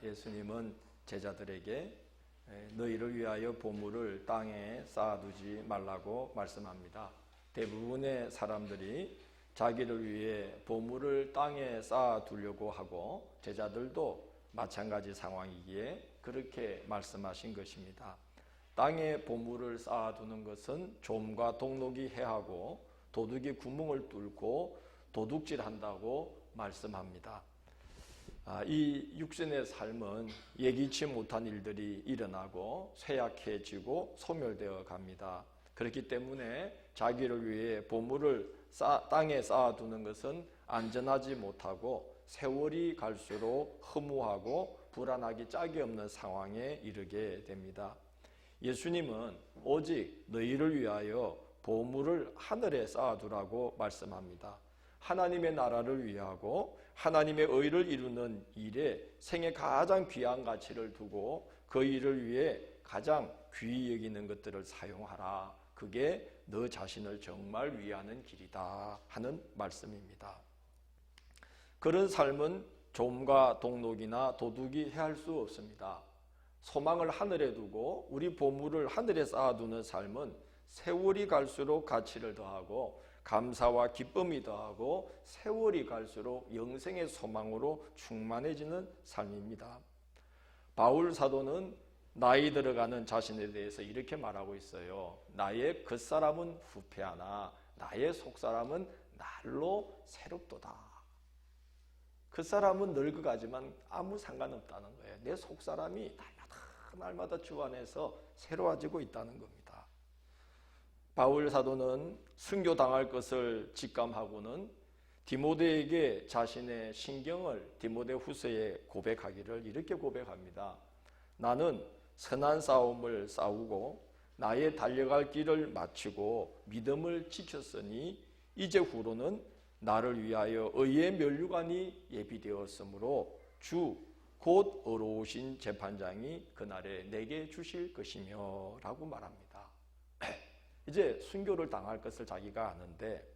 예수님은 제자들에게 너희를 위하여 보물을 땅에 쌓아두지 말라고 말씀합니다. 대부분의 사람들이 자기를 위해 보물을 땅에 쌓아두려고 하고 제자들도 마찬가지 상황이기에 그렇게 말씀하신 것입니다. 땅에 보물을 쌓아두는 것은 좀과 동록이 해하고 도둑이 구멍을 뚫고 도둑질한다고 말씀합니다. 이 육신의 삶은 예기치 못한 일들이 일어나고 쇠약해지고 소멸되어 갑니다. 그렇기 때문에 자기를 위해 보물을 땅에 쌓아두는 것은 안전하지 못하고 세월이 갈수록 허무하고 불안하기 짝이 없는 상황에 이르게 됩니다. 예수님은 오직 너희를 위하여 보물을 하늘에 쌓아두라고 말씀합니다. 하나님의 나라를 위하고 하나님의 의를 이루는 일에 생애 가장 귀한 가치를 두고 그 일을 위해 가장 귀히 여기는 것들을 사용하라. 그게 너 자신을 정말 위하는 길이다 하는 말씀입니다. 그런 삶은 좀과 동록이나 도둑이 해할 수 없습니다. 소망을 하늘에 두고 우리 보물을 하늘에 쌓아두는 삶은 세월이 갈수록 가치를 더하고 감사와 기쁨이 더하고 세월이 갈수록 영생의 소망으로 충만해지는 삶입니다. 바울 사도는 나이 들어가는 자신에 대해서 이렇게 말하고 있어요. 나의 겉사람은 후패하나 나의 속사람은 날로 새롭도다. 겉사람은 늙어가지만 아무 상관없다는 거예요. 내 속사람이 날마다 주 안에서 새로워지고 있다는 겁니다. 바울 사도는 순교당할 것을 직감하고는 디모데에게 자신의 신경을 디모데 후서에 고백하기를 이렇게 고백합니다. 나는 선한 싸움을 싸우고 나의 달려갈 길을 마치고 믿음을 지켰으니 이제 후로는 나를 위하여 의의 면류관이 예비되었으므로 주 곧 어로우신 재판장이 그날에 내게 주실 것이며 라고 말합니다. 이제 순교를 당할 것을 자기가 아는데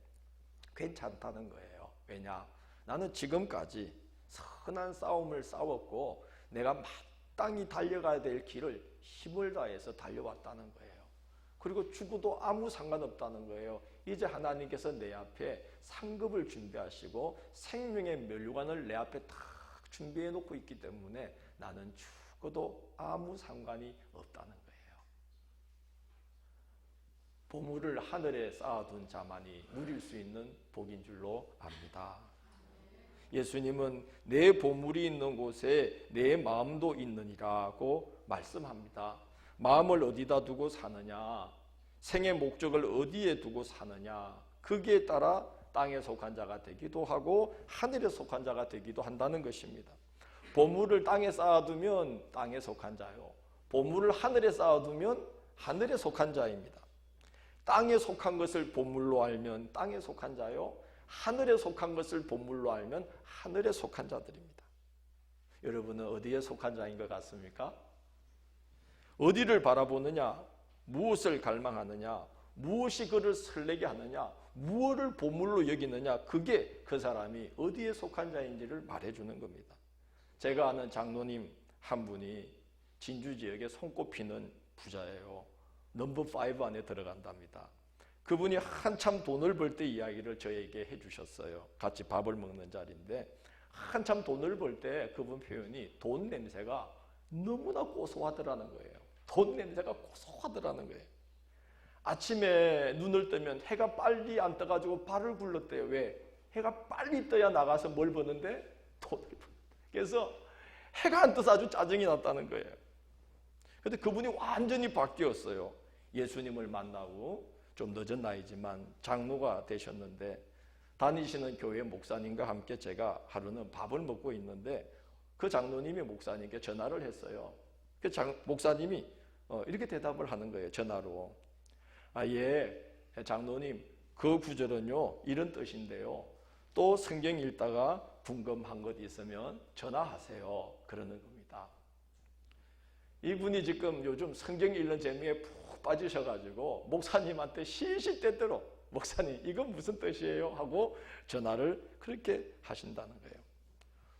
괜찮다는 거예요. 왜냐? 나는 지금까지 선한 싸움을 싸웠고 내가 마땅히 달려가야 될 길을 힘을 다해서 달려왔다는 거예요. 그리고 죽어도 아무 상관없다는 거예요. 이제 하나님께서 내 앞에 상급을 준비하시고 생명의 면류관을 내 앞에 딱 준비해 놓고 있기 때문에 나는 죽어도 아무 상관이 없다는 거예요. 보물을 하늘에 쌓아둔 자만이 누릴 수 있는 복인 줄로 압니다. 예수님은 내 보물이 있는 곳에 내 마음도 있느니라고 말씀합니다. 마음을 어디다 두고 사느냐, 생의 목적을 어디에 두고 사느냐, 거기에 따라 땅에 속한 자가 되기도 하고 하늘에 속한 자가 되기도 한다는 것입니다. 보물을 땅에 쌓아두면 땅에 속한 자요, 보물을 하늘에 쌓아두면 하늘에 속한 자입니다. 땅에 속한 것을 보물로 알면 땅에 속한 자요, 하늘에 속한 것을 보물로 알면 하늘에 속한 자들입니다. 여러분은 어디에 속한 자인 것 같습니까? 어디를 바라보느냐, 무엇을 갈망하느냐, 무엇이 그를 설레게 하느냐, 무엇을 보물로 여기느냐, 그게 그 사람이 어디에 속한 자인지를 말해주는 겁니다. 제가 아는 장로님 한 분이 진주 지역에 손꼽히는 부자예요. 넘버 5 안에 들어간답니다. 그분이 한참 돈을 벌 때 이야기를 저에게 해주셨어요. 같이 밥을 먹는 자리인데 한참 돈을 벌 때 그분 표현이 돈 냄새가 너무나 고소하더라는 거예요. 돈 냄새가 고소하더라는 거예요. 아침에 눈을 뜨면 해가 빨리 안 떠가지고 발을 굴렀대요. 왜? 해가 빨리 떠야 나가서 뭘 버는데? 돈을 버는데. 그래서 해가 안 떠서 아주 짜증이 났다는 거예요. 그런데 그분이 완전히 바뀌었어요. 예수님을 만나고 좀 늦은 나이지만 장로가 되셨는데 다니시는 교회 목사님과 함께 제가 하루는 밥을 먹고 있는데 그 장로님이 목사님께 전화를 했어요. 그 목사님이 이렇게 대답을 하는 거예요. 전화로. 예, 장로님, 그 구절은요 이런 뜻인데요, 또 성경 읽다가 궁금한 것 있으면 전화하세요. 그러는 겁니다. 이분이 지금 요즘 성경 읽는 재미에 푹 빠지셔가지고 목사님한테 시시때때로 목사님 이건 무슨 뜻이에요? 하고 전화를 그렇게 하신다는 거예요.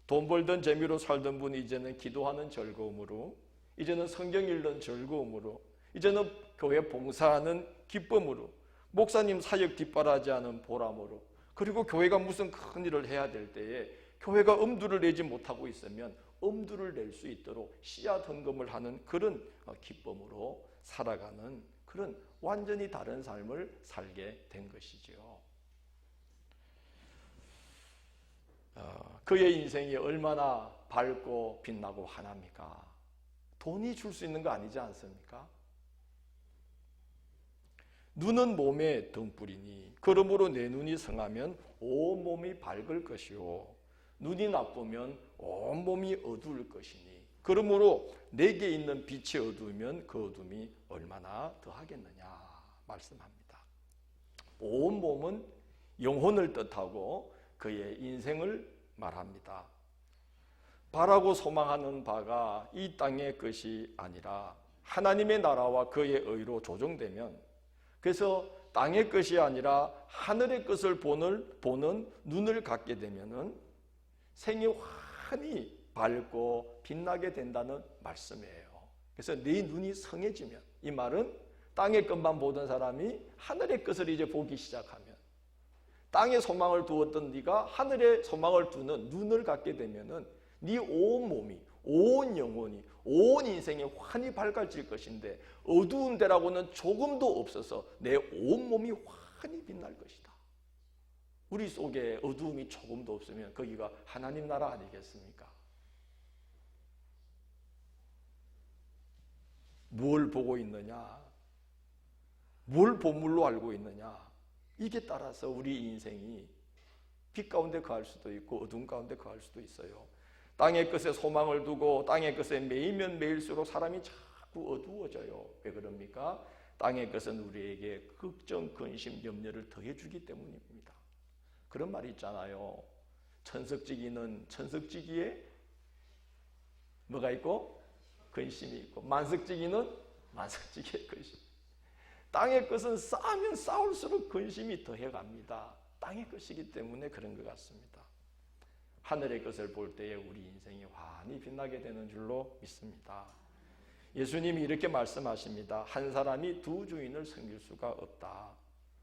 돈 벌던 재미로 살던 분이 이제는 기도하는 즐거움으로, 이제는 성경 읽는 즐거움으로, 이제는 교회 봉사하는 기쁨으로, 목사님 사역 뒷바라지하는 보람으로, 그리고 교회가 무슨 큰 일을 해야 될 때에 교회가 엄두를 내지 못하고 있으면 엄두를 낼 수 있도록 씨앗 헌금을 하는 그런 기쁨으로 살아가는 그런 완전히 다른 삶을 살게 된 것이지요. 그의 인생이 얼마나 밝고 빛나고 환합니까? 돈이 줄 수 있는 거 아니지 않습니까? 눈은 몸의 등불이니 그러므로 내 눈이 성하면 온 몸이 밝을 것이요 눈이 나쁘면 온 몸이 어두울 것이니 그러므로 내게 있는 빛이 어두우면 그 어둠이 얼마나 더하겠느냐 말씀합니다. 온 몸은 영혼을 뜻하고 그의 인생을 말합니다. 바라고 소망하는 바가 이 땅의 것이 아니라 하나님의 나라와 그의 의로 조정되면, 그래서 땅의 것이 아니라 하늘의 것을 보는 눈을 갖게 되면은 생이 환히 밝고 빛나게 된다는 말씀이에요. 그래서 네 눈이 성해지면, 이 말은 땅의 것만 보던 사람이 하늘의 것을 이제 보기 시작하면, 땅에 소망을 두었던 네가 하늘에 소망을 두는 눈을 갖게 되면은 네 온 몸이, 온 영혼이, 온 인생이 환히 밝아질 것인데 어두운 데라고는 조금도 없어서 내 온 몸이 환히 빛날 것이다. 우리 속에 어두움이 조금도 없으면 거기가 하나님 나라 아니겠습니까? 뭘 보고 있느냐? 뭘 보물로 알고 있느냐? 이게 따라서 우리 인생이 빛 가운데 거할 수도 있고 어둠 가운데 거할 수도 있어요. 땅의 것에 소망을 두고 땅의 것에 매이면 매일수록 사람이 자꾸 어두워져요. 왜 그럽니까? 땅의 것은 우리에게 걱정, 근심, 염려를 더해주기 때문입니다. 그런 말이 있잖아요. 천석지기는 천석지기에 뭐가 있고? 근심이 있고, 만석지기는 만석지기에 근심. 땅의 것은 쌓으면 쌓을수록 근심이 더해갑니다. 땅의 것이기 때문에 그런 것 같습니다. 하늘의 것을 볼 때에 우리 인생이 환히 빛나게 되는 줄로 믿습니다. 예수님이 이렇게 말씀하십니다. 한 사람이 두 주인을 섬길 수가 없다.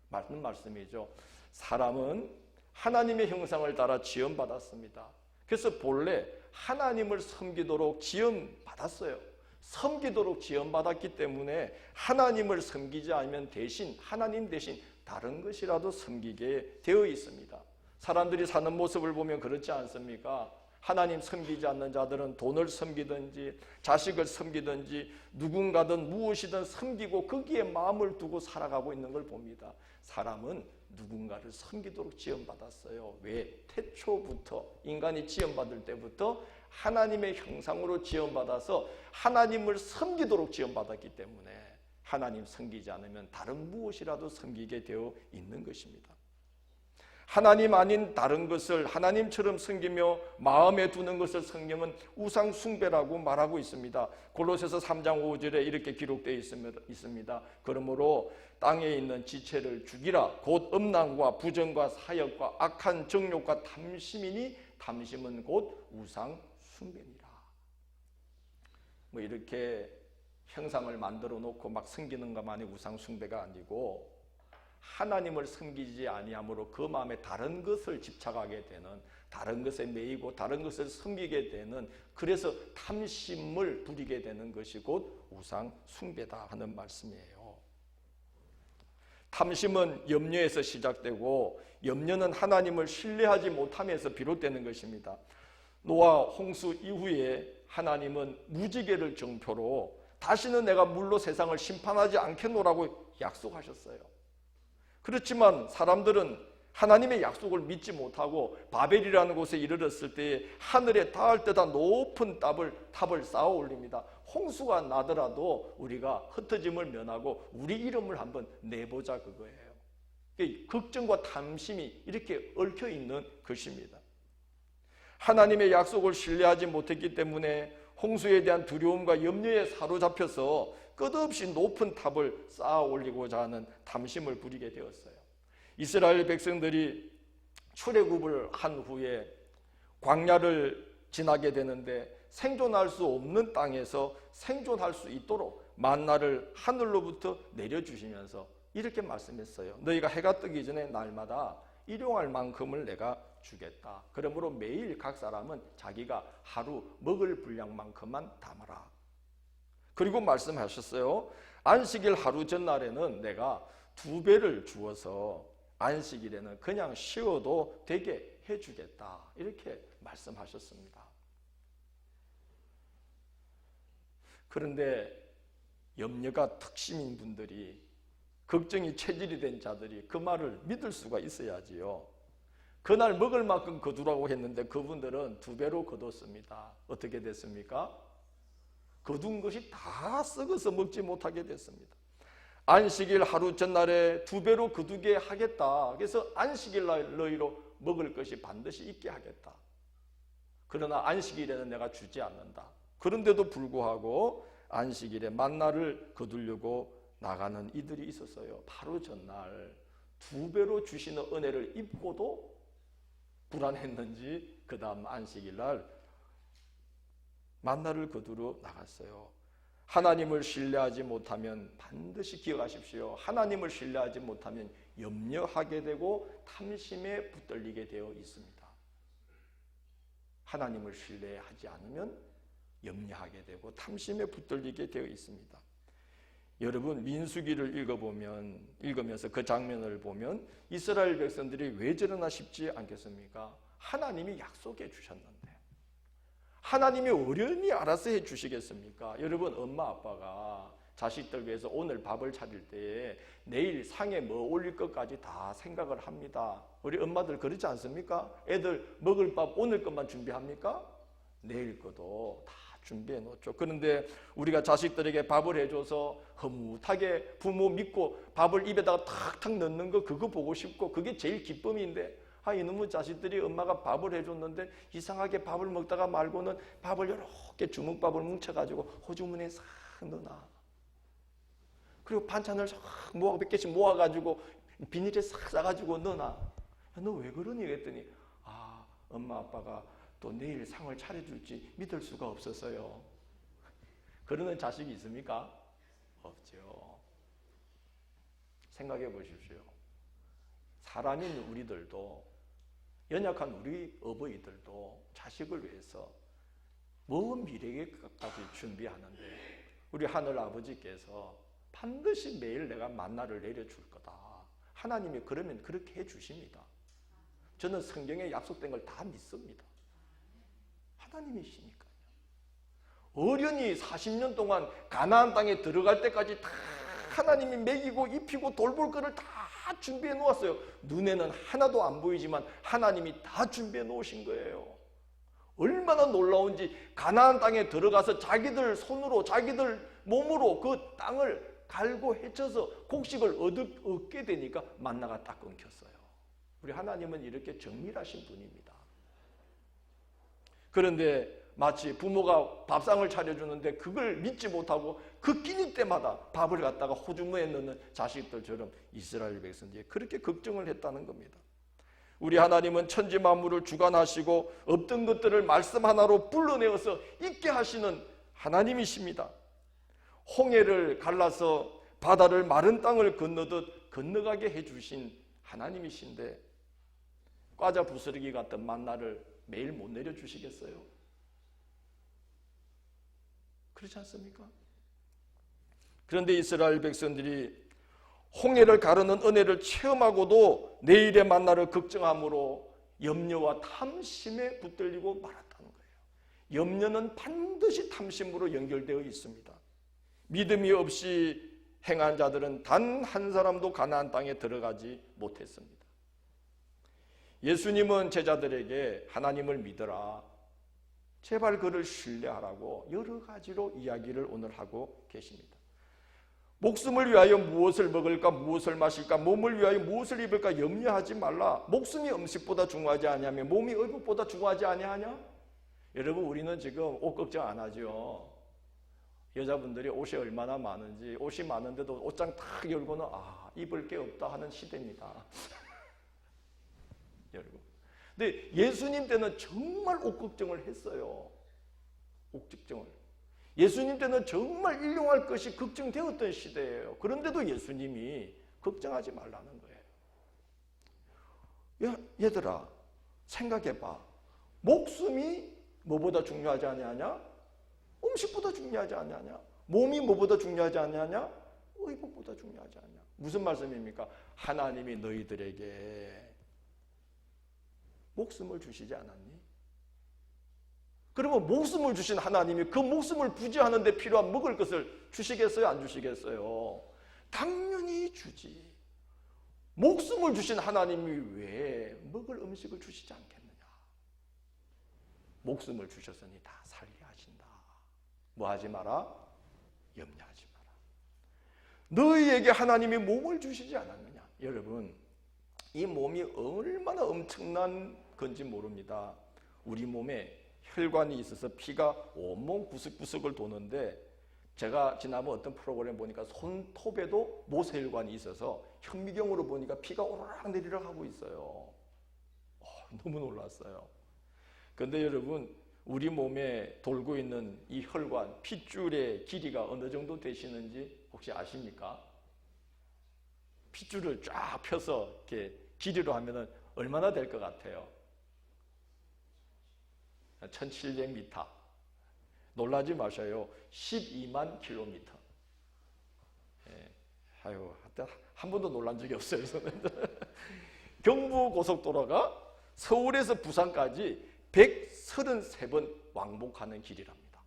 맞는 말씀이죠. 사람은 하나님의 형상을 따라 지음받았습니다. 그래서 본래 하나님을 섬기도록 지음받았어요. 섬기도록 지음받았기 때문에 하나님을 섬기지 않으면 하나님 대신 다른 것이라도 섬기게 되어 있습니다. 사람들이 사는 모습을 보면 그렇지 않습니까? 하나님 섬기지 않는 자들은 돈을 섬기든지 자식을 섬기든지 누군가든 무엇이든 섬기고 거기에 마음을 두고 살아가고 있는 걸 봅니다. 사람은 누군가를 섬기도록 지음받았어요. 왜? 태초부터 인간이 지음받을 때부터 하나님의 형상으로 지음받아서 하나님을 섬기도록 지음받았기 때문에 하나님 섬기지 않으면 다른 무엇이라도 섬기게 되어 있는 것입니다. 하나님 아닌 다른 것을 하나님처럼 섬기며 마음에 두는 것을 성경은 우상 숭배라고 말하고 있습니다. 골로새서 3장 5절에 이렇게 기록되어 있습니다. 그러므로 땅에 있는 지체를 죽이라. 곧 음란과 부정과 사역과 악한 정욕과 탐심이니 탐심은 곧 우상 숭배니라. 뭐 이렇게 형상을 만들어 놓고 막 섬기는 것만이 우상 숭배가 아니고, 하나님을 섬기지 아니함으로 그 마음에 다른 것을 집착하게 되는, 다른 것에 매이고 다른 것을 섬기게 되는, 그래서 탐심을 부리게 되는 것이 곧 우상 숭배다 하는 말씀이에요. 탐심은 염려에서 시작되고 염려는 하나님을 신뢰하지 못함에서 비롯되는 것입니다. 노아 홍수 이후에 하나님은 무지개를 정표로 다시는 내가 물로 세상을 심판하지 않겠노라고 약속하셨어요. 그렇지만 사람들은 하나님의 약속을 믿지 못하고 바벨이라는 곳에 이르렀을 때에 하늘에 닿을 때다 높은 탑을 쌓아 올립니다. 홍수가 나더라도 우리가 흩어짐을 면하고 우리 이름을 한번 내보자 그거예요. 걱정과 탐심이 이렇게 얽혀 있는 것입니다. 하나님의 약속을 신뢰하지 못했기 때문에 홍수에 대한 두려움과 염려에 사로잡혀서 끝없이 높은 탑을 쌓아 올리고자 하는 탐심을 부리게 되었어요. 이스라엘 백성들이 출애굽을 한 후에 광야를 지나게 되는데 생존할 수 없는 땅에서 생존할 수 있도록 만나를 하늘로부터 내려주시면서 이렇게 말씀했어요. 너희가 해가 뜨기 전에 날마다 일용할 만큼을 내가 주겠다. 그러므로 매일 각 사람은 자기가 하루 먹을 분량만큼만 담아라. 그리고 말씀하셨어요. 안식일 하루 전날에는 내가 2배를 주어서 안식일에는 그냥 쉬어도 되게 해주겠다. 이렇게 말씀하셨습니다. 그런데 염려가 특심인 분들이, 걱정이 체질이 된 자들이 그 말을 믿을 수가 있어야지요. 그날 먹을 만큼 거두라고 했는데 그분들은 2배로 거뒀습니다. 어떻게 됐습니까? 거둔 것이 다 썩어서 먹지 못하게 됐습니다. 안식일 하루 전날에 2배로 거두게 하겠다. 그래서 안식일 날 너희로 먹을 것이 반드시 있게 하겠다. 그러나 안식일에는 내가 주지 않는다. 그런데도 불구하고 안식일에 만나를 거두려고 나가는 이들이 있었어요. 바로 전날 2배로 주시는 은혜를 입고도 불안했는지 그 다음 안식일 날 만나를 거두러 나갔어요. 하나님을 신뢰하지 못하면 반드시 기억하십시오. 하나님을 신뢰하지 못하면 염려하게 되고 탐심에 붙들리게 되어 있습니다. 하나님을 신뢰하지 않으면 염려하게 되고 탐심에 붙들리게 되어 있습니다. 여러분, 민수기를 읽으면서 그 장면을 보면 이스라엘 백성들이 왜 저러나 싶지 않겠습니까? 하나님이 약속해 주셨는데 하나님이 어련히 알아서 해 주시겠습니까? 여러분, 엄마 아빠가 자식들 위해서 오늘 밥을 차릴 때에 내일 상에 뭐 올릴 것까지 다 생각을 합니다. 우리 엄마들 그렇지 않습니까? 애들 먹을 밥 오늘 것만 준비합니까? 내일 것도 다 준비해 놓죠. 그런데 우리가 자식들에게 밥을 해줘서 흐뭇하게 부모 믿고 밥을 입에다가 탁탁 넣는 거, 그거 보고 싶고 그게 제일 기쁨인데, 이놈의 자식들이 엄마가 밥을 해줬는데 이상하게 밥을 먹다가 말고는 밥을 이렇게 주먹밥을 뭉쳐가지고 호주머니에 싹 넣어놔. 그리고 반찬을 싹 모아, 100개씩 모아가지고 비닐에 싹 싸가지고 넣어놔. 너 왜 그러니? 그랬더니 엄마 아빠가 또 내일 상을 차려줄지 믿을 수가 없었어요. 그러는 자식이 있습니까? 없죠. 생각해 보십시오. 사람인 우리들도, 연약한 우리 어버이들도 자식을 위해서 먼 미래에까지 준비하는데 우리 하늘 아버지께서 반드시 매일 내가 만나를 내려줄 거다. 하나님이 그러면 그렇게 해주십니다. 저는 성경에 약속된 걸 다 믿습니다. 하나님이시니까요. 어련히 40년 동안 가나안 땅에 들어갈 때까지 다 하나님이 먹이고 입히고 돌볼 거를 다 준비해 놓았어요. 눈에는 하나도 안 보이지만 하나님이 다 준비해 놓으신 거예요. 얼마나 놀라운지, 가나안 땅에 들어가서 자기들 손으로 자기들 몸으로 그 땅을 갈고 헤쳐서 곡식을 얻게 되니까 만나가 딱 끊겼어요. 우리 하나님은 이렇게 정밀하신 분입니다. 그런데 마치 부모가 밥상을 차려주는데 그걸 믿지 못하고 그 끼니 때마다 밥을 갖다가 호주머니에 넣는 자식들처럼 이스라엘 백성들이 그렇게 걱정을 했다는 겁니다. 우리 하나님은 천지 만물을 주관하시고 없던 것들을 말씀 하나로 불러내어서 있게 하시는 하나님이십니다. 홍해를 갈라서 바다를 마른 땅을 건너듯 건너가게 해주신 하나님이신데 과자 부스러기 같은 만나를 매일 못 내려주시겠어요? 그렇지 않습니까? 그런데 이스라엘 백성들이 홍해를 가르는 은혜를 체험하고도 내일의 만나를 걱정함으로 염려와 탐심에 붙들리고 말았다는 거예요. 염려는 반드시 탐심으로 연결되어 있습니다. 믿음이 없이 행한 자들은 단 한 사람도 가나안 땅에 들어가지 못했습니다. 예수님은 제자들에게 하나님을 믿어라, 제발 그를 신뢰하라고 여러 가지로 이야기를 오늘 하고 계십니다. 목숨을 위하여 무엇을 먹을까, 무엇을 마실까, 몸을 위하여 무엇을 입을까 염려하지 말라. 목숨이 음식보다 중요하지 아니하며 몸이 의복보다 중요하지 아니하냐? 여러분, 우리는 지금 옷 걱정 안 하죠. 여자분들이 옷이 얼마나 많은지, 옷이 많은데도 옷장 탁 열고는 입을 게 없다 하는 시대입니다. 여러분, 근데 예수님 때는 정말 옷 걱정을 했어요. 옷 걱정을. 예수님 때는 정말 일용할 것이 걱정되었던 시대예요. 그런데도 예수님이 걱정하지 말라는 거예요. 야, 얘들아, 생각해봐. 목숨이 뭐보다 중요하지 않냐냐? 음식보다 중요하지 않냐냐? 몸이 뭐보다 중요하지 않냐냐? 의복보다 중요하지 않냐? 무슨 말씀입니까? 하나님이 너희들에게 목숨을 주시지 않았니? 그러면 목숨을 주신 하나님이 그 목숨을 부지하는 데 필요한 먹을 것을 주시겠어요? 안 주시겠어요? 당연히 주지. 목숨을 주신 하나님이 왜 먹을 음식을 주시지 않겠느냐? 목숨을 주셨으니 다 살게 하신다. 뭐 하지 마라? 염려하지 마라. 너희에게 하나님이 몸을 주시지 않았느냐? 여러분, 이 몸이 얼마나 엄청난 건지 모릅니다. 우리 몸에 혈관이 있어서 피가 온몸 구석구석을 도는데, 제가 지난번 어떤 프로그램 보니까 손톱에도 모세혈관이 있어서 현미경으로 보니까 피가 오르락 내리락 하고 있어요. 너무 놀랐어요. 그런데 여러분, 우리 몸에 돌고 있는 이 혈관, 핏줄의 길이가 어느 정도 되시는지 혹시 아십니까? 핏줄을 쫙 펴서 이렇게 길이로 하면은 얼마나 될 것 같아요? 1700m. 놀라지 마셔요. 12만 킬로미터. 예. 아유, 한 번도 놀란 적이 없어요. 경부고속도로가 서울에서 부산까지 133번 왕복하는 길이랍니다.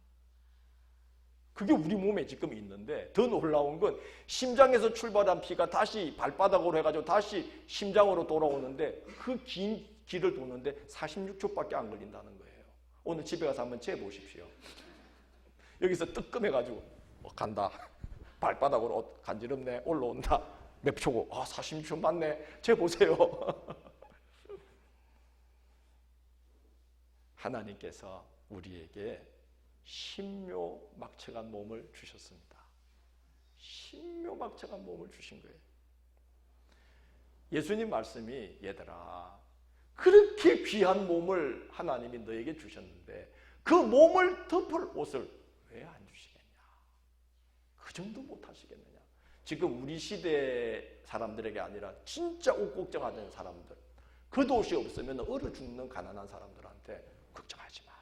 그게 우리 몸에 지금 있는데, 더 놀라운 건 심장에서 출발한 피가 다시 발바닥으로 해가지고 다시 심장으로 돌아오는데, 그 긴 길을 도는데 46초밖에 안 걸린다는 거예요. 오늘 집에 가서 한번 재보십시오. 여기서 뜨끔해가지고 간다. 발바닥으로 간지럽네. 올라온다. 몇 초고? 46초 맞네. 재보세요. 하나님께서 우리에게 신묘막측한 몸을 주셨습니다. 신묘막측한 몸을 주신 거예요. 예수님 말씀이, 얘들아, 그렇게 귀한 몸을 하나님이 너에게 주셨는데 그 몸을 덮을 옷을 왜 안 주시겠냐? 그 정도 못 하시겠느냐? 지금 우리 시대 사람들에게 아니라 진짜 옷 걱정하는 사람들, 겉옷이 없으면 얼어 죽는 가난한 사람들한테 걱정하지 마.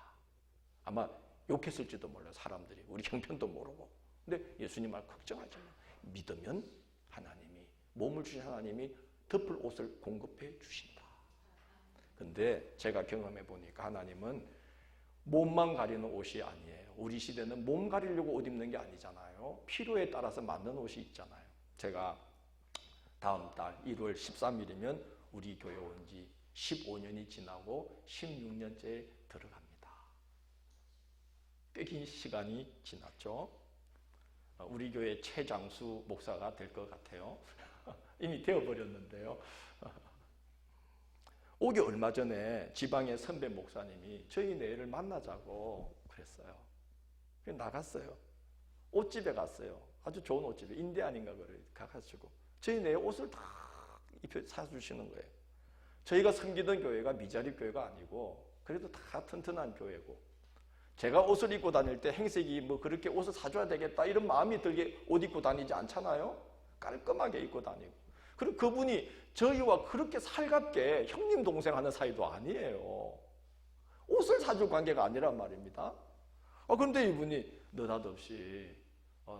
아마 욕했을지도 몰라요. 사람들이. 우리 형편도 모르고. 근데 예수님 말 걱정하지 마. 믿으면 하나님이, 몸을 주신 하나님이 덮을 옷을 공급해 주신다. 근데 제가 경험해 보니까 하나님은 몸만 가리는 옷이 아니에요. 우리 시대는 몸 가리려고 옷 입는 게 아니잖아요. 필요에 따라서 맞는 옷이 있잖아요. 제가 다음 달 1월 13일이면 우리 교회 온 지 15년이 지나고 16년째에 들어갑니다. 꽤 긴 시간이 지났죠. 우리 교회 최장수 목사가 될 것 같아요. 이미 되어버렸는데요. 오기 얼마 전에 지방의 선배 목사님이 저희 내일을 만나자고 그랬어요. 나갔어요. 옷집에 갔어요. 아주 좋은 옷집에, 인디안인가 그래 가가지고 저희 내일 옷을 다 사주시는 거예요. 저희가 섬기던 교회가 미자립 교회가 아니고 그래도 다 튼튼한 교회고, 제가 옷을 입고 다닐 때 행색이 뭐 그렇게 옷을 사줘야 되겠다 이런 마음이 들게 옷 입고 다니지 않잖아요. 깔끔하게 입고 다니고. 그리고 그분이 저희와 그렇게 살갑게 형님 동생 하는 사이도 아니에요. 옷을 사줄 관계가 아니란 말입니다. 그런데 이분이 느닷없이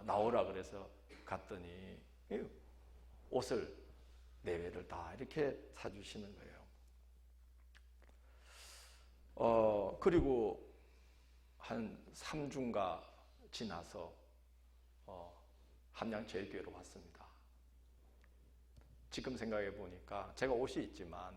나오라 그래서 갔더니 옷을 내외를 다 이렇게 사주시는 거예요. 그리고 한 3주가 지나서 함양제일교회로 왔습니다. 지금 생각해 보니까 제가 옷이 있지만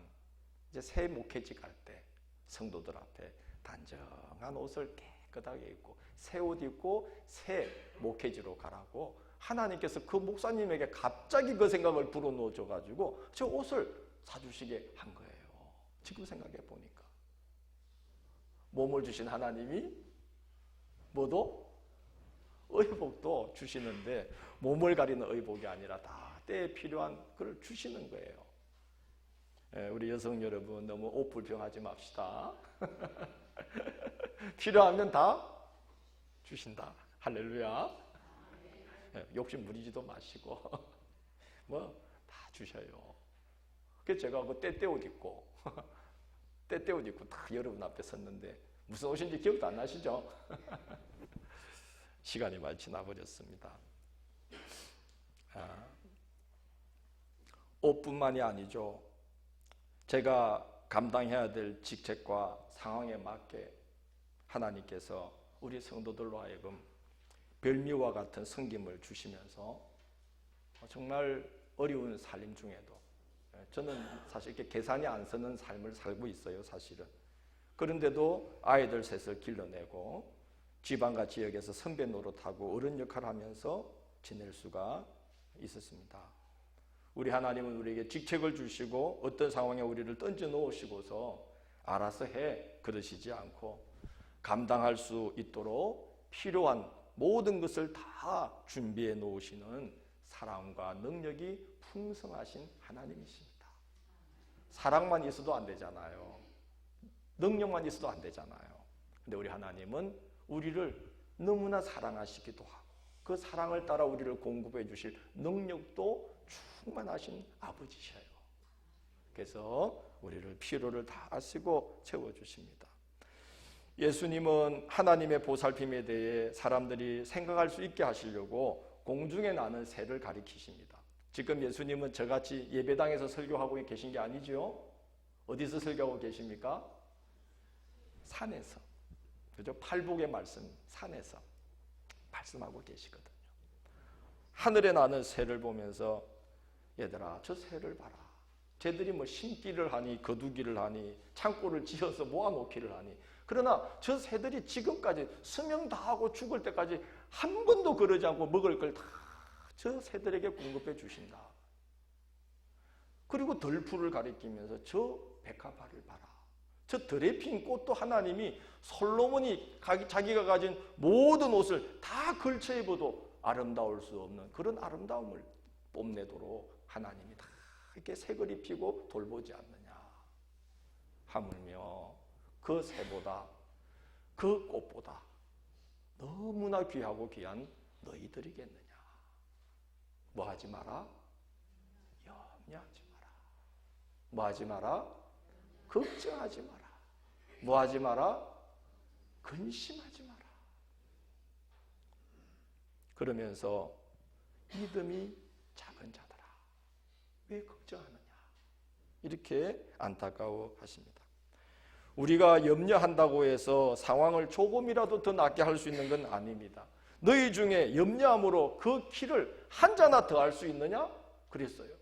이제 새 목회직 할 때 성도들 앞에 단정한 옷을 깨끗하게 입고 새 옷 입고 새 목회지로 가라고 하나님께서 그 목사님에게 갑자기 그 생각을 불어넣어 줘가지고 저 옷을 사주시게 한 거예요. 지금 생각해 보니까 몸을 주신 하나님이 뭐도 의복도 주시는데 몸을 가리는 의복이 아니라 다 때에 필요한 걸 주시는 거예요. 우리 여성 여러분 너무 옷 불평하지 맙시다. 필요하면 다 주신다. 할렐루야. 욕심 부리지도 마시고 뭐 다 주셔요. 그래서 제가 그 때때옷 입고 때때옷 입고 다 여러분 앞에 섰는데 무슨 옷인지 기억도 안 나시죠? 시간이 많이 지나버렸습니다. 옷뿐만이 아니죠. 제가 감당해야 될 직책과 상황에 맞게 하나님께서 우리 성도들로 하여금 별미와 같은 섬김을 주시면서 정말 어려운 삶 중에도 저는 사실 이렇게 계산이 안 서는 삶을 살고 있어요, 사실은. 그런데도 아이들 셋을 길러내고 지방과 지역에서 선배 노릇하고 어른 역할을 하면서 지낼 수가 있었습니다. 우리 하나님은 우리에게 직책을 주시고 어떤 상황에 우리를 던져 놓으시고서 알아서 해 그러시지 않고 감당할 수 있도록 필요한 모든 것을 다 준비해 놓으시는 사랑과 능력이 풍성하신 하나님이십니다. 사랑만 있어도 안 되잖아요. 능력만 있어도 안 되잖아요. 근데 우리 하나님은 우리를 너무나 사랑하시기도 하고 그 사랑을 따라 우리를 공급해 주실 능력도 충만하신 아버지셔요. 그래서 우리를 필요를 다 아시고 채워주십니다. 예수님은 하나님의 보살핌에 대해 사람들이 생각할 수 있게 하시려고 공중에 나는 새를 가리키십니다. 지금 예수님은 저같이 예배당에서 설교하고 계신 게 아니죠. 어디서 설교하고 계십니까? 산에서. 그죠? 팔복의 말씀, 산에서 말씀하고 계시거든요. 하늘에 나는 새를 보면서 얘들아 저 새를 봐라. 쟤들이 뭐 심기를 하니 거두기를 하니 창고를 지어서 모아놓기를 하니 그러나 저 새들이 지금까지 수명 다하고 죽을 때까지 한 번도 그러지 않고 먹을 걸 다 저 새들에게 공급해 주신다. 그리고 덜풀을 가리키면서 저 백합화를 봐라. 저 들에 핀 꽃도 하나님이 솔로몬이 자기가 가진 모든 옷을 다 걸쳐 입어도 아름다울 수 없는 그런 아름다움을 뽐내도록 하나님이 다 이렇게 색을 입히고 돌보지 않느냐. 하물며 그 새보다 그 꽃보다 너무나 귀하고 귀한 너희들이겠느냐. 뭐 하지 마라? 염려하지 마라. 뭐 하지 마라? 걱정하지 마라. 뭐 하지 마라? 근심하지 마라. 그러면서 믿음이 작은 자들아 왜 걱정하느냐. 이렇게 안타까워하십니다. 우리가 염려한다고 해서 상황을 조금이라도 더 낫게 할 수 있는 건 아닙니다. 너희 중에 염려함으로 그 키를 한 자나 더 할 수 있느냐? 그랬어요.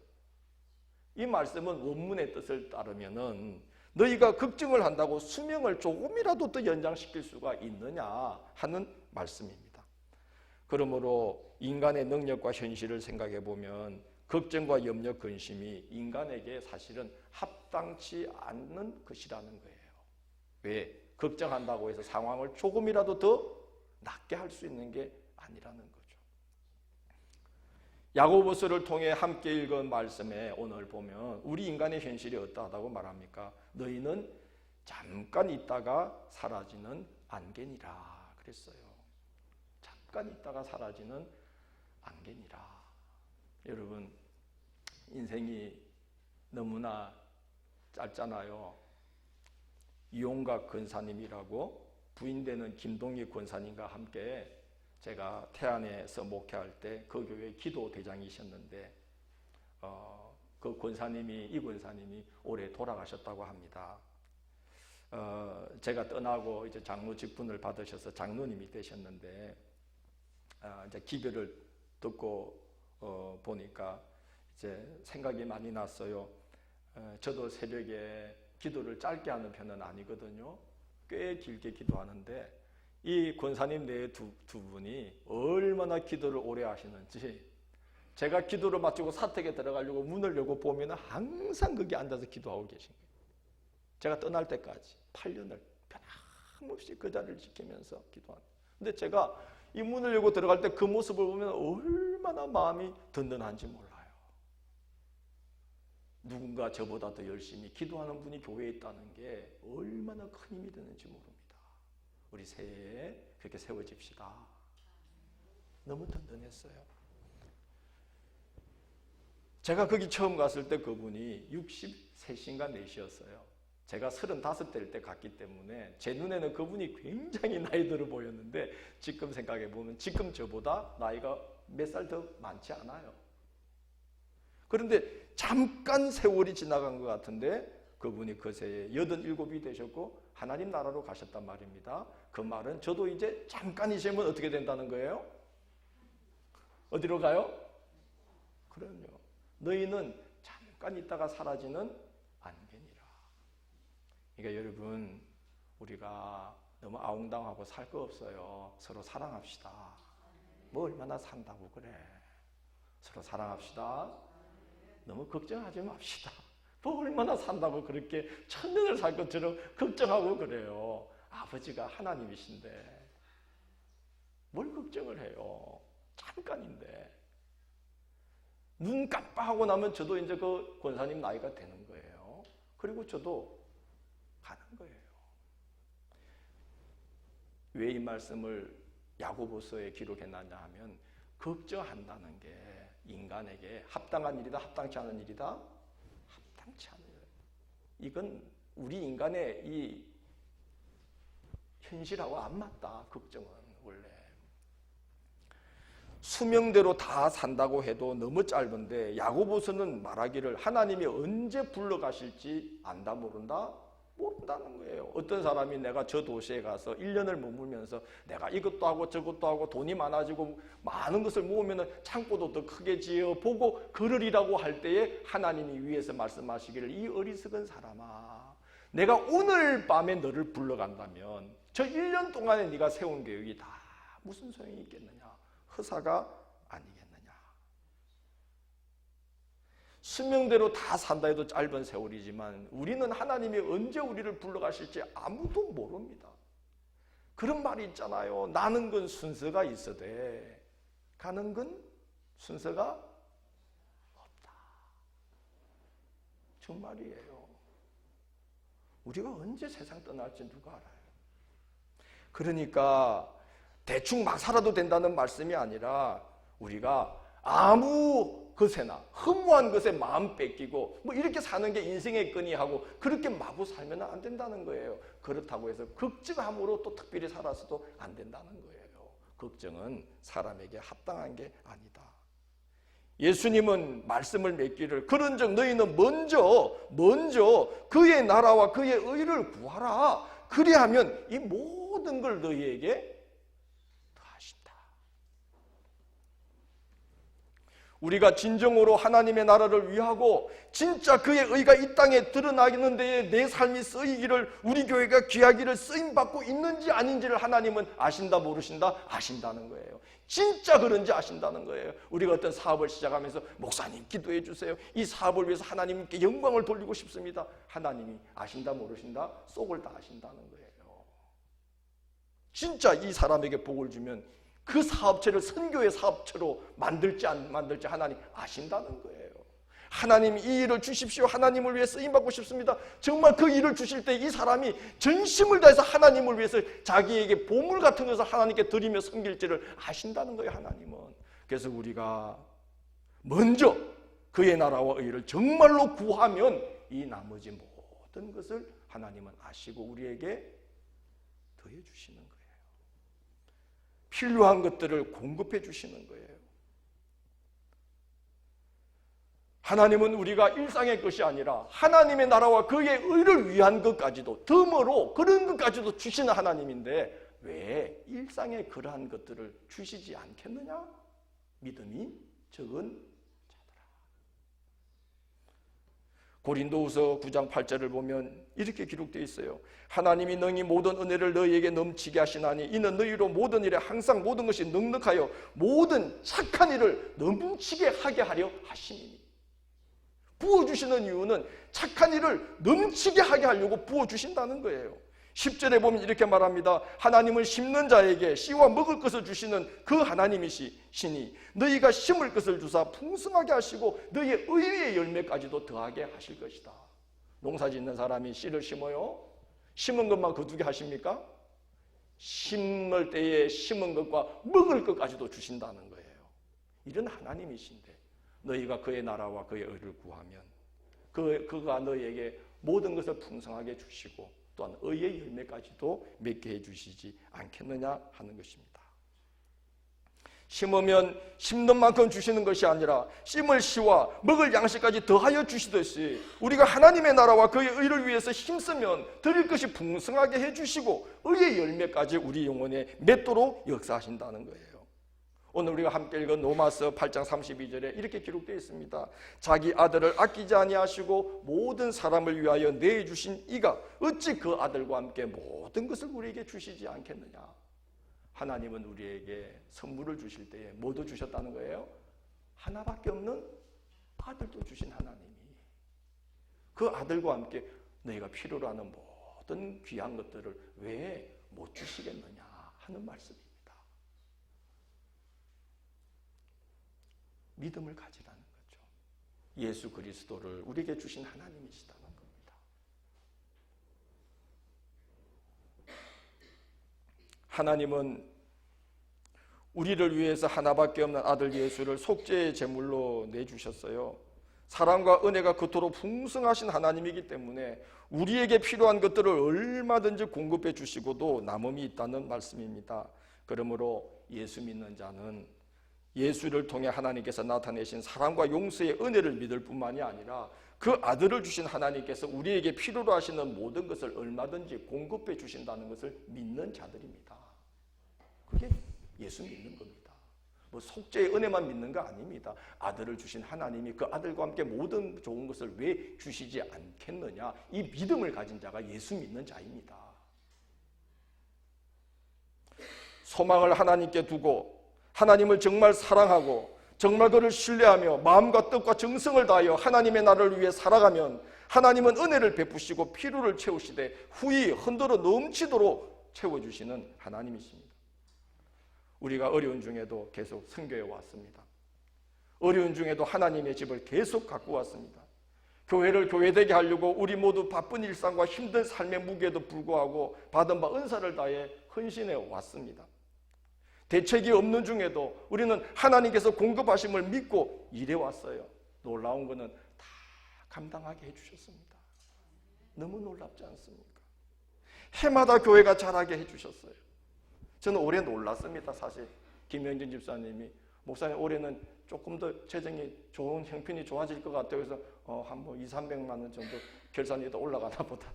이 말씀은 원문의 뜻을 따르면은 너희가 걱정을 한다고 수명을 조금이라도 더 연장시킬 수가 있느냐 하는 말씀입니다. 그러므로 인간의 능력과 현실을 생각해 보면 걱정과 염려, 근심이 인간에게 사실은 합당치 않는 것이라는 거예요. 왜? 걱정한다고 해서 상황을 조금이라도 더 낫게 할 수 있는 게 아니라는 거죠. 야고보서를 통해 함께 읽은 말씀에 오늘 보면 우리 인간의 현실이 어떠하다고 말합니까? 너희는 잠깐 있다가 사라지는 안개니라 그랬어요. 잠깐 있다가 사라지는 안개니라. 여러분 인생이 너무나 짧잖아요. 이용각 권사님이라고 부인되는 김동희 권사님과 함께 제가 태안에서 목회할 때 그 교회 기도 대장이셨는데 그 권사님이 이 권사님이 올해 돌아가셨다고 합니다. 제가 떠나고 이제 장로 직분을 받으셔서 장로님이 되셨는데 이제 기별을 듣고 보니까 이제 생각이 많이 났어요. 저도 새벽에 기도를 짧게 하는 편은 아니거든요. 꽤 길게 기도하는데 이 권사님 내에 두 분이 얼마나 기도를 오래 하시는지 제가 기도를 마치고 사택에 들어가려고 문을 열고 보면 항상 거기 앉아서 기도하고 계신 거예요. 제가 떠날 때까지 8년을 변함없이 그 자리를 지키면서 기도하는. 근데 제가 이 문을 열고 들어갈 때 그 모습을 보면 얼마나 마음이 든든한지 몰라요. 누군가 저보다 더 열심히 기도하는 분이 교회에 있다는 게 얼마나 큰 힘이 되는지 모릅니다. 우리 새해에 그렇게 세워집시다. 너무 든든했어요. 제가 거기 처음 갔을 때 그분이 63인가 4이었어요. 제가 35대일 때 갔기 때문에 제 눈에는 그분이 굉장히 나이 들어 보였는데 지금 생각해 보면 지금 저보다 나이가 몇 살 더 많지 않아요. 그런데 잠깐 세월이 지나간 것 같은데 그분이 그 새에 87이 되셨고 하나님 나라로 가셨단 말입니다. 그 말은 저도 이제 잠깐이시면 어떻게 된다는 거예요? 어디로 가요? 그럼요. 너희는 잠깐 있다가 사라지는 안개니라. 그러니까 여러분, 우리가 너무 아웅당하고 살 거 없어요. 서로 사랑합시다. 뭐 얼마나 산다고 그래. 서로 사랑합시다. 너무 걱정하지 맙시다. 뭐 얼마나 산다고 그렇게 천년을 살 것처럼 걱정하고 그래요. 아버지가 하나님이신데 뭘 걱정을 해요. 잠깐인데. 눈 깜빡하고 나면 저도 이제 그 권사님 나이가 되는 거예요. 그리고 저도 가는 거예요. 왜 이 말씀을 야고보서에 기록해놨냐 하면 걱정한다는 게 인간에게 합당한 일이다, 합당치 않은 일이다? 합당치 않은 일. 이건 우리 인간의 이 현실하고 안 맞다, 걱정은 원래. 수명대로 다 산다고 해도 너무 짧은데 야고보서는 말하기를 하나님이 언제 불러가실지 안다 모른다? 모른다는 거예요. 어떤 사람이 내가 저 도시에 가서 1년을 머물면서 내가 이것도 하고 저것도 하고 돈이 많아지고 많은 것을 모으면 창고도 더 크게 지어 보고 그러리라고 할 때에 하나님이 위에서 말씀하시기를 이 어리석은 사람아, 내가 오늘 밤에 너를 불러간다면 저 1년 동안에 네가 세운 계획이 다 무슨 소용이 있겠느냐? 허사가 아니겠느냐. 수명대로 다 산다 해도 짧은 세월이지만 우리는 하나님이 언제 우리를 불러가실지 아무도 모릅니다. 그런 말이 있잖아요. 나는 건 순서가 있어대 가는 건 순서가 없다. 정말이에요. 우리가 언제 세상 떠날지 누가 알아요. 그러니까 대충 막 살아도 된다는 말씀이 아니라 우리가 아무 것에나 허무한 것에 마음 뺏기고 뭐 이렇게 사는 게 인생의 끈이 하고 그렇게 마구 살면 안 된다는 거예요. 그렇다고 해서 걱정함으로 또 특별히 살아서도 안 된다는 거예요. 걱정은 사람에게 합당한 게 아니다. 예수님은 말씀을 맺기를 그런즉 너희는 먼저 그의 나라와 그의 의를 구하라. 그리하면 이 모든 걸 너희에게 우리가 진정으로 하나님의 나라를 위하고 진짜 그의 의가 이 땅에 드러나는 데에 내 삶이 쓰이기를 우리 교회가 귀하기를 쓰임받고 있는지 아닌지를 하나님은 아신다 모르신다? 아신다는 거예요. 진짜 그런지 아신다는 거예요. 우리가 어떤 사업을 시작하면서 목사님 기도해 주세요. 이 사업을 위해서 하나님께 영광을 돌리고 싶습니다. 하나님이 아신다 모르신다? 속을 다 아신다는 거예요. 진짜 이 사람에게 복을 주면 그 사업체를 선교의 사업체로 만들지 안 만들지 하나님 아신다는 거예요. 하나님 이 일을 주십시오. 하나님을 위해 쓰임받고 싶습니다. 정말 그 일을 주실 때 이 사람이 전심을 다해서 하나님을 위해서 자기에게 보물 같은 것을 하나님께 드리며 섬길지를 아신다는 거예요. 하나님은. 그래서 우리가 먼저 그의 나라와 의를 정말로 구하면 이 나머지 모든 것을 하나님은 아시고 우리에게 더해 주시는 거예요. 필요한 것들을 공급해 주시는 거예요. 하나님은 우리가 일상의 것이 아니라 하나님의 나라와 그의 의를 위한 것까지도 덤으로 그런 것까지도 주시는 하나님인데 왜 일상의 그러한 것들을 주시지 않겠느냐? 믿음이 적은 자들아. 고린도후서 9장 8절을 보면 이렇게 기록되어 있어요. 하나님이 능히 모든 은혜를 너희에게 넘치게 하시나니 이는 너희로 모든 일에 항상 모든 것이 넉넉하여 모든 착한 일을 넘치게 하게 하려 하심이니. 부어주시는 이유는 착한 일을 넘치게 하게 하려고 부어주신다는 거예요. 10절에 보면 이렇게 말합니다. 하나님은 심는 자에게 씨와 먹을 것을 주시는 그 하나님이시니 너희가 심을 것을 주사 풍성하게 하시고 너희의 의의 열매까지도 더하게 하실 것이다. 농사 짓는 사람이 씨를 심어요. 심은 것만 거두게 하십니까? 심을 때에 심은 것과 먹을 것까지도 주신다는 거예요. 이런 하나님이신데 너희가 그의 나라와 그의 의를 구하면 그가 너희에게 모든 것을 풍성하게 주시고 또한 의의 열매까지도 맺게 해주시지 않겠느냐 하는 것입니다. 심으면 심는 만큼 주시는 것이 아니라 심을 씨와 먹을 양식까지 더하여 주시듯이 우리가 하나님의 나라와 그의 의를 위해서 힘쓰면 드릴 것이 풍성하게 해주시고 의의 열매까지 우리 영혼에 맺도록 역사하신다는 거예요. 오늘 우리가 함께 읽은 로마서 8장 32절에 이렇게 기록되어 있습니다. 자기 아들을 아끼지 아니하시고 모든 사람을 위하여 내주신 이가 어찌 그 아들과 함께 모든 것을 우리에게 주시지 않겠느냐. 하나님은 우리에게 선물을 주실 때에 뭐도 주셨다는 거예요? 하나밖에 없는 아들도 주신 하나님이 그 아들과 함께 너희가 필요로 하는 모든 귀한 것들을 왜 못 주시겠느냐 하는 말씀입니다. 믿음을 가지라는 거죠. 예수 그리스도를 우리에게 주신 하나님이시다는 겁니다. 하나님은 우리를 위해서 하나밖에 없는 아들 예수를 속죄의 제물로 내주셨어요. 사랑과 은혜가 그토록 풍성하신 하나님이기 때문에 우리에게 필요한 것들을 얼마든지 공급해 주시고도 남음이 있다는 말씀입니다. 그러므로 예수 믿는 자는 예수를 통해 하나님께서 나타내신 사랑과 용서의 은혜를 믿을 뿐만이 아니라 그 아들을 주신 하나님께서 우리에게 필요로 하시는 모든 것을 얼마든지 공급해 주신다는 것을 믿는 자들입니다. 그게 예수 믿는 겁니다. 뭐 속죄의 은혜만 믿는 거 아닙니다. 아들을 주신 하나님이 그 아들과 함께 모든 좋은 것을 왜 주시지 않겠느냐, 이 믿음을 가진 자가 예수 믿는 자입니다. 소망을 하나님께 두고 하나님을 정말 사랑하고 정말 그를 신뢰하며 마음과 뜻과 정성을 다하여 하나님의 나라를 위해 살아가면 하나님은 은혜를 베푸시고 필요를 채우시되 후히 흔들어 넘치도록 채워주시는 하나님이십니다. 우리가 어려운 중에도 계속 선교해 왔습니다. 어려운 중에도 하나님의 집을 계속 갖고 왔습니다. 교회를 교회되게 하려고 우리 모두 바쁜 일상과 힘든 삶의 무게에도 불구하고 받은 바 은사를 다해 헌신해 왔습니다. 대책이 없는 중에도 우리는 하나님께서 공급하심을 믿고 일해왔어요. 놀라운 것은 다 감당하게 해주셨습니다. 너무 놀랍지 않습니까? 해마다 교회가 자라게 해주셨어요. 저는 올해 놀랐습니다. 사실 김영진 집사님이 목사님 올해는 조금 더 재정이 좋은 형편이 좋아질 것 같아요. 그래서 한 200~300만 원 정도 결산이 더 올라가나 보다.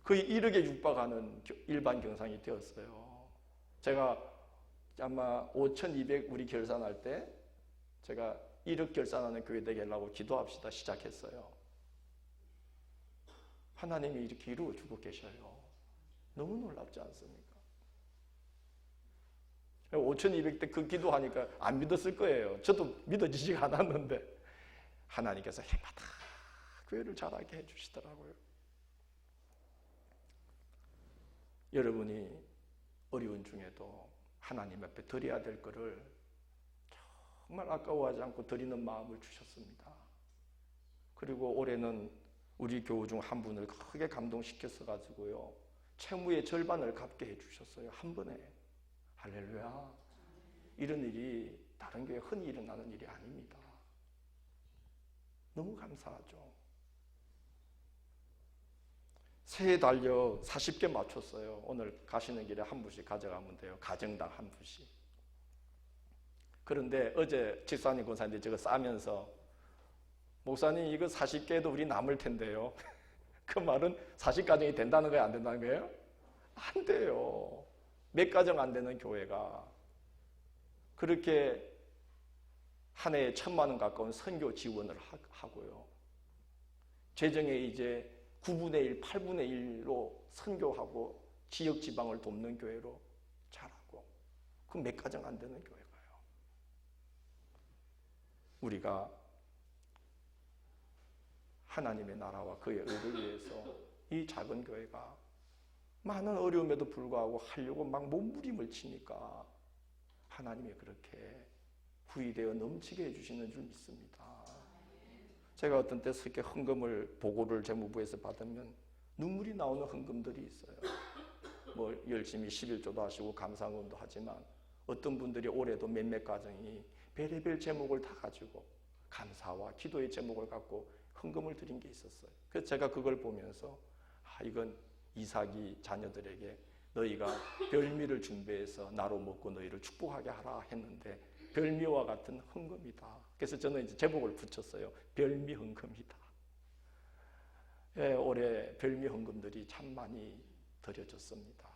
거의 1억에 육박하는 일반 경상이 되었어요. 제가 아마 5,200 우리 결산할 때 제가 1억 결산하는 교회 되게 하려고 기도합시다 시작했어요. 하나님이 이렇게 이루어주고 계셔요. 너무 놀랍지 않습니까? 5,200대 그 기도하니까 안 믿었을 거예요. 저도 믿어지지가 않았는데 하나님께서 해마다 교회를 자라게 해주시더라고요. 여러분이 어려운 중에도 하나님 앞에 드려야 될 것을 정말 아까워하지 않고 드리는 마음을 주셨습니다. 그리고 올해는 우리 교우 중 한 분을 크게 감동시켰어 가지고요, 채무의 절반을 갚게 해주셨어요. 한 번에. 할렐루야. 이런 일이 다른 교회에 흔히 일어나는 일이 아닙니다. 너무 감사하죠. 새해 달력 40개 맞췄어요. 오늘 가시는 길에 한 분씩 가져가면 돼요. 가정당 한 분씩. 그런데 어제 집사님 권사님들 저거 싸면서 목사님 이거 40개도 우리 남을 텐데요. 그 말은 40가정이 된다는 거예요? 안 된다는 거예요? 안 돼요. 몇 가정 안 되는 교회가 그렇게 한 해에 1,000만 원 가까운 선교 지원을 하고요. 재정에 이제 9분의 1, 8분의 1로 선교하고 지역 지방을 돕는 교회로 자라고, 그 몇 가정 안 되는 교회가요. 우리가 하나님의 나라와 그의 의를 위해서 이 작은 교회가 많은 어려움에도 불구하고 하려고 막 몸부림을 치니까 하나님이 그렇게 후이되어 넘치게 해주시는 줄 믿습니다. 제가 어떤 때 이렇게 헌금을 보고를 재무부에서 받으면 눈물이 나오는 헌금들이 있어요. 뭐 열심히 11조도 하시고 감사헌금도 하지만 어떤 분들이 올해도 몇몇 가정이 별의별 제목을 다 가지고 감사와 기도의 제목을 갖고 헌금을 드린 게 있었어요. 그래서 제가 그걸 보면서 이건 이삭이 자녀들에게 너희가 별미를 준비해서 나로 먹고 너희를 축복하게 하라 했는데 별미와 같은 헌금이다. 그래서 저는 이제 제목을 붙였어요. 별미 헌금이다. 예, 올해 별미 헌금들이 참 많이 드려졌습니다.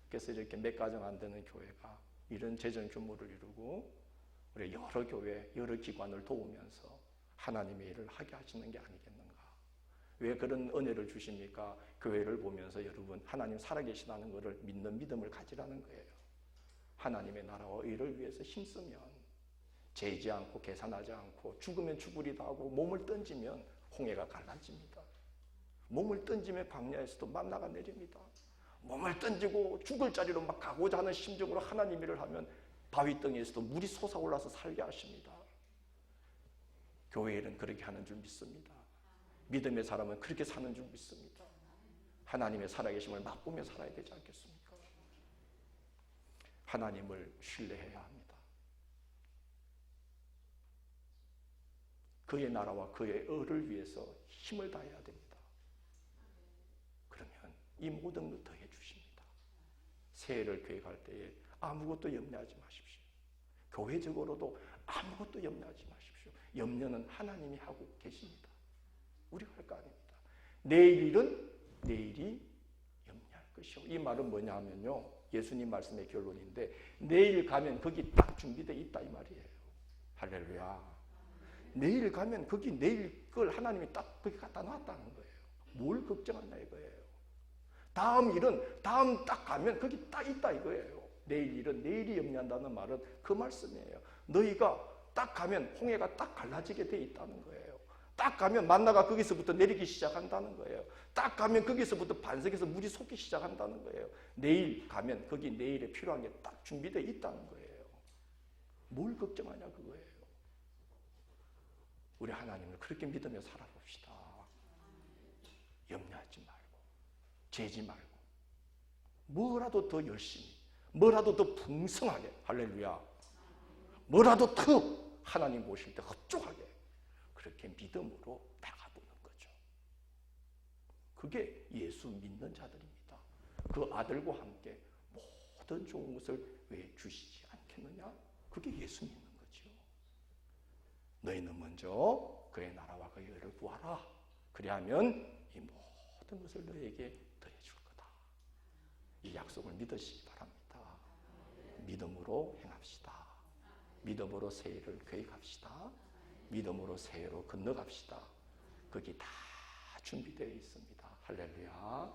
그래서 이렇게 몇 가정 안 되는 교회가 이런 재정 규모를 이루고 우리 여러 교회, 여러 기관을 도우면서 하나님의 일을 하게 하시는 게 아니겠는가. 왜 그런 은혜를 주십니까? 교회를 보면서 여러분 하나님 살아계시다는 것을 믿는 믿음을 가지라는 거예요. 하나님의 나라와 의를 위해서 힘쓰면 재지 않고 계산하지 않고 죽으면 죽으리다 하고 몸을 던지면 홍해가 갈라집니다. 몸을 던지면 광야에서도 만나가 내립니다. 몸을 던지고 죽을 자리로 막 가고자 하는 심정으로 하나님 일을 하면 바위 덩이에서도 물이 솟아올라서 살게 하십니다. 교회 일은 그렇게 하는 줄 믿습니다. 믿음의 사람은 그렇게 사는 줄 믿습니다. 하나님의 살아계심을 맛보며 살아야 되지 않겠습니까? 하나님을 신뢰해야 합니다. 그의 나라와 그의 의를 위해서 힘을 다해야 됩니다. 그러면 이 모든 걸 더해 주십니다. 새해를 계획할 때에 아무것도 염려하지 마십시오. 교회적으로도 아무것도 염려하지 마십시오. 염려는 하나님이 하고 계십니다. 우리가 할 거 아닙니다. 내일 일은 내일이 염려할 것이요. 이 말은 뭐냐 하면요, 예수님 말씀의 결론인데 내일 가면 거기 딱 준비되어 있다 이 말이에요. 할렐루야. 내일 가면 거기 내일 걸 하나님이 딱 거기 갖다 놨다는 거예요. 뭘 걱정하냐 이거예요. 다음 일은 다음 딱 가면 거기 딱 있다 이거예요. 내일 일은 내일이 염려한다는 말은 그 말씀이에요. 너희가 딱 가면 홍해가 딱 갈라지게 돼 있다는 거예요. 딱 가면 만나가 거기서부터 내리기 시작한다는 거예요. 딱 가면 거기서부터 반석에서 물이 솟기 시작한다는 거예요. 내일 가면 거기 내일에 필요한 게 딱 준비되어 있다는 거예요. 뭘 걱정하냐 그거예요. 우리 하나님을 그렇게 믿으며 살아봅시다. 염려하지 말고 재지 말고 뭐라도 더 열심히 뭐라도 더 풍성하게 할렐루야 뭐라도 더 하나님 모실 때 흡족하게 그렇게 믿음으로 나가보는 거죠. 그게 예수 믿는 자들입니다. 그 아들과 함께 모든 좋은 것을 왜 주시지 않겠느냐? 그게 예수 믿는 거죠. 너희는 먼저 그의 나라와 그의 의를 구하라. 그리하면 이 모든 것을 너희에게 더해줄 거다. 이 약속을 믿으시기 바랍니다. 믿음으로 행합시다. 믿음으로 새해를 계획합시다. 믿음으로 새해로 건너갑시다. 거기 다 준비되어 있습니다. 할렐루야.